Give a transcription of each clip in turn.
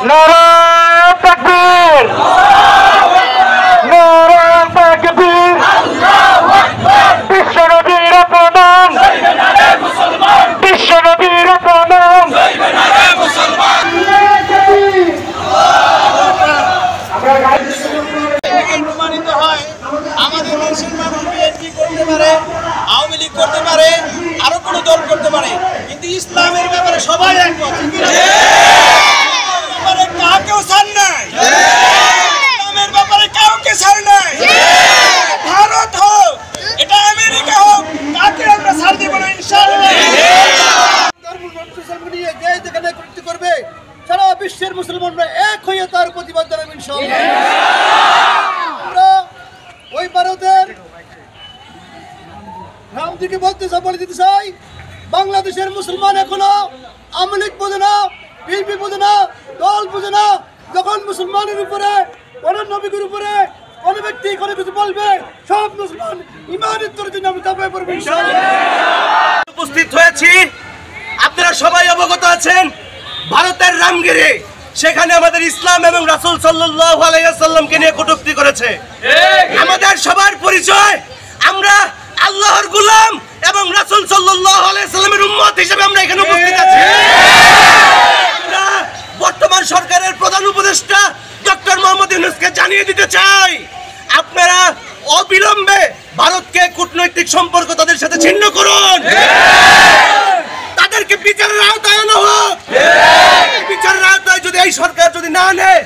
নারায়ে তাকবীর, নারায়ে তাকবীর, বিশ্বনবীর প্রণাম, বিশ্বনবীর প্রণাম। প্রমাণিত হয় আমাদের দেশের মানুষ বিএনপি করতে পারে, আওয়ামী লীগ করতে পারে, আরো কোনো দল করতে পারে, কিন্তু ইসলামের ব্যাপারে সবাই একমত। কাউকেও ছাড় নাই, ইসলামের ব্যাপারে কাউকে ছাড় নাই। ভারত হোক, এটা আমেরিকা হোক, কাকে আমরা ছাড় দিব না ইনশাআল্লাহ। করবে সারা বিশ্বের মুসলমানরা এক হয়ে তার প্রতিবাদ জানাবে ইনশাআল্লাহ। আমরা ওই ভারতের রামদিকে বলে দিতে চাই, বাংলাদেশের মুসলমান এখনো আওয়ামী লীগ বোঝে না, বিএনপি বোঝে না, দল বোঝে না। যখন মুসলমানের উপরে, কোনো নবীর উপরে কোনো ব্যক্তি কোনো কিছু বলবে, সব মুসলমান ইমানের তোর জন্য আমি দাবি করবো ইনশাআল্লাহ। উপস্থিত হয়েছি, আপনারা সবাই অবগত আছেন, ভারতের রামগিরি, সেখানে আমাদের ইসলাম এবং রাসূল সাল্লাল্লাহু আলাইহি ওয়াসাল্লামকে নিয়ে কটূক্তি করেছে। আমাদের সবার পরিচয়, আমরা আল্লাহর গোলাম এবং রাসূল সাল্লাল্লাহু আলাইহি ওয়াসাল্লামের উম্মত হিসেবে আমরা এখানে উপস্থিত আছি। আমরা বর্তমান সরকারের প্রধান উপদেষ্টা ডক্টর মোহাম্মদ ইউনূসকে জানিয়ে দিতে চাই, আপনারা অবিলম্বে ভারতকে কূটনৈতিক সম্পর্ক তাদের সাথে ছিন্ন করুন, তাদেরকে বিচারের আওতায় আনা হোক। বিচারের আওতায় যদি এই সরকার যদি না নেয়,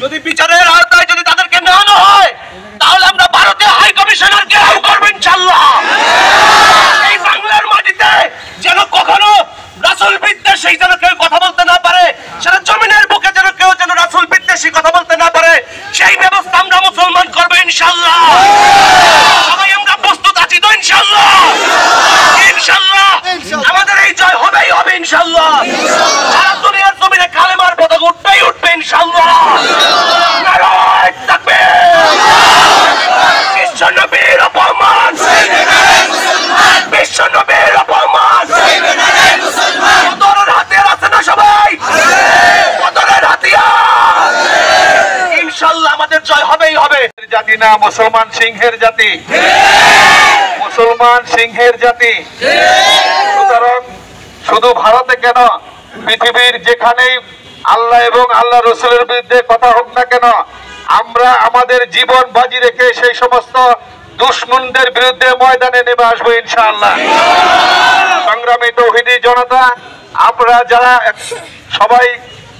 যদি বিচারের আওতায় যদি তাদেরকে না আনা হয়, তাহলে আমরা ভারতের হাই কমিশনার ঘেরাও করব ইনশাআল্লাহ। এই বাংলার মাটিতে যেন কখনো রাসূল বিদ্বেষী যেন কেউ কথা বলতে না পারে, সারা জমিনের বুকে যেন কেউ যেন রাসূল বিদ্বেষী কথা বলতে না পারে, সেই ব্যবস্থা আমরা মুসলমান করব ইনশাআল্লাহ। সবাই আমরা প্রস্তুত আছি তো ইনশাআল্লাহ? ইনশাআল্লাহ আমাদের এই জয় হবেই হবে ইনশাআল্লাহ। সারা দুনিয়ার জমিনে কালেমার পতাকা উঠবেই উঠবে ইনশাআল্লাহ। নারায়ে তাকবীর, বিশ্বনবীর অপমান, বিশ্বনবীর অপমান। বদরের হাতিয়ার আছে না সবাই? বদরের হাতিয়ার, ইনশাআল্লাহ আমাদের জয় হবেই হবে। জাতি না, মুসলমান সিংহের জাতি, মুসলমান সিংহের জাতি। সুতরাং শুধু ভারতে কেন, পৃথিবীর যেখানেই আল্লাহ এবং আল্লাহ রসুলের বিরুদ্ধে কথা হোক না কেন, আমরা আমাদের জীবন বাজি রেখে সেই সমস্ত দুশমনদের বিরুদ্ধে ময়দানে নেমে আসবো ইনশাআল্লাহ। সংগ্রামী তৌহিদি জনতা, আপনারা যারা সবাই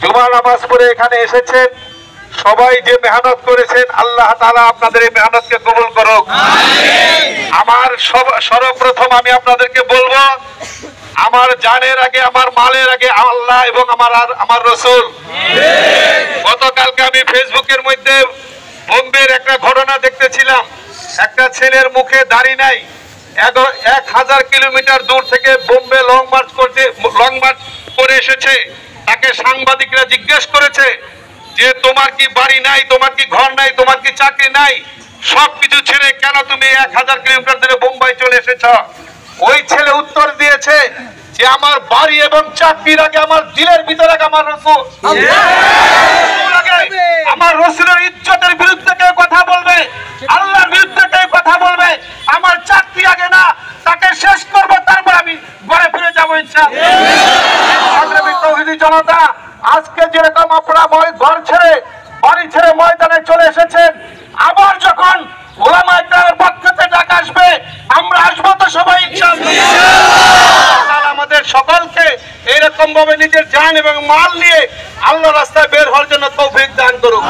জুমা নামাজ পড়ে এখানে এসেছেন, সবাই যে মেহনত করেছেন, আল্লাহ তাআলা আপনাদের এই মেহনতকে কবুল করুক। আমার সর্বপ্রথম আমি আপনাদেরকে বলবো, আমার জানের আগে, আমার মালের আগে আল্লাহ এবং আমার রাসূল। গতকালকে আমি ফেসবুকের মধ্যে বোম্বের একটা ঘটনা দেখতেছিলাম, একটা ছেলের মুখে দাড়ি নাই, 1000 কিলোমিটার দূর থেকে বোম্বে লং মার্চ করে এসেছে। তাকে সাংবাদিকরা জিজ্ঞেস করেছে যে তোমার কি বাড়ি নাই, তোমার কি ঘর নাই, তোমার কি চাকরি নাই, সবকিছু ছেড়ে কেন তুমি 1000 কিলোমিটার ধরে বোম্বাই চলে এসেছ? ওই ছেলে উত্তর দিয়েছে যে আমার বাড়ি এবং চাকরির আগে আমার দিলের ভিতরে আমার রাসূল, আমার রাসূলের ইজ্জতের বিরুদ্ধে কেউ কথা বলবে, আল্লাহর বিরুদ্ধে কেউ কথা বলবে, আমার চাকরি আগে না, তাকে শেষ করব, তারপর আমি ঘরে ফিরে যাবো ইনশাআল্লাহ। সংগ্রামী তৌহিদি জনতা, আজকে যেরকম আপনারা ঘর ছেড়ে বাড়ি ছেড়ে ময়দানে চলে এসেছেন, আবার যখন ওলামায়ে কেরামের পক্ষ থেকে ডাক আসবে, আমরা আসবো তো সবাই ইনশাআল্লাহ। আমাদের সকলকে এরকম ভাবে নিজের জান এবং মাল নিয়ে আল্লাহর রাস্তায় বের হওয়ার জন্য তৌফিক দান করুক।